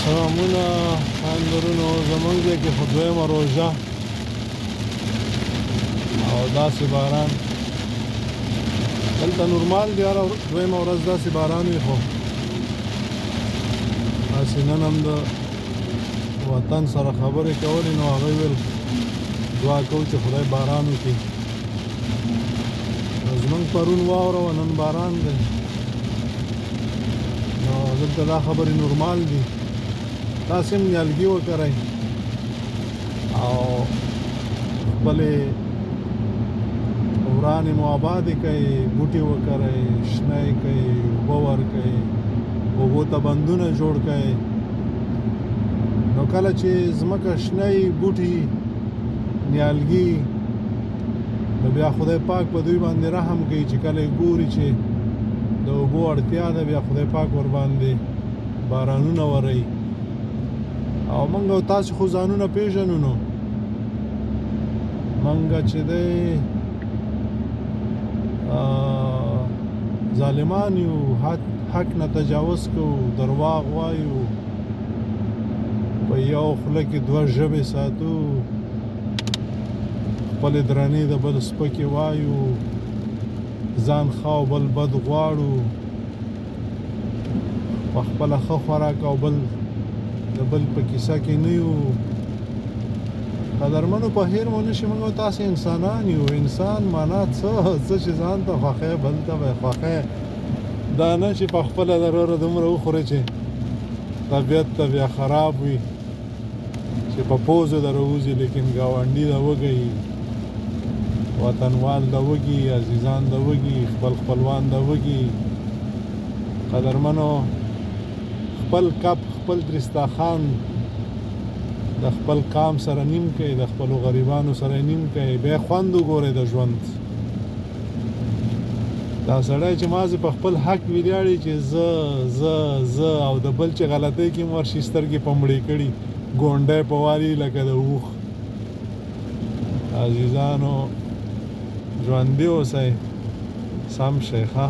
سلامونه اندرونو زمونږ ځای کې خو دویمه روژه او داسې باران دلته نورمال دی هره دویمه ورځ داسې باران وي خو داسې نن هم د وطن سره خبرې کولې نو هغوی ویل دعا کوو چې خدای باران وکړي زمونږ پرون واوره وه نن باران دی نو دلته دا خبرې نورمال دي تاسې هم نیالګي وکرئ او خپلې ورانې مو آبادې کړئ بوټي وکرئ شنه یې کړئ اوبه ورکړئ اوبو ته بندونه جوړ کړئ نو کله چې ځمکه شنه یي بوټي نیالګي نو بیا خدای پاک په دوی باندې رحم کوي چې کله ګوري چې د اوبو اړتیا ده بیا خدای پاک ور باندې بارانونه وروي او موږ او تاسو خو ځانونه پیژنو نو موږ چې دی ظالمان یو حق نه تجاوز کوو درواغ وایو په یو خوله کې دوه ژبې ساتو خپلې درنې د بل سپکې وایو ځان ښه او بل بد غواړو په خپله ښه خوراک او بل د بل په کیسه کې نه یو قدرمنو په هیر مو نشي موږ تاسې انسانان یو انسان معنا څه چې ځان ته خوښی بل ته به خوښی دا نه چې په خپله ضروره دومره وخورې چې طبیعت ته بیا خراب وي چې په پوزو در ووځي لیکن ګاونډي د وږی وطنوال د وږي عزیزان د وږي خپلوان د وږي قدرمنو خپل کپ خپل درستاخان د خپل قام سره نیم کوي د خپلو غریبانو سره نیم کوي بیا خوند وګورئ د ژوند دا سړی چې مازې په خپل حق ویاړي چې زه او د بل چې غلطۍ کې ورشي سترګې په مړې کړي ګونډی په والي لکه د اوښ عزیزانو ژوندي اوسئ سم شئ ښه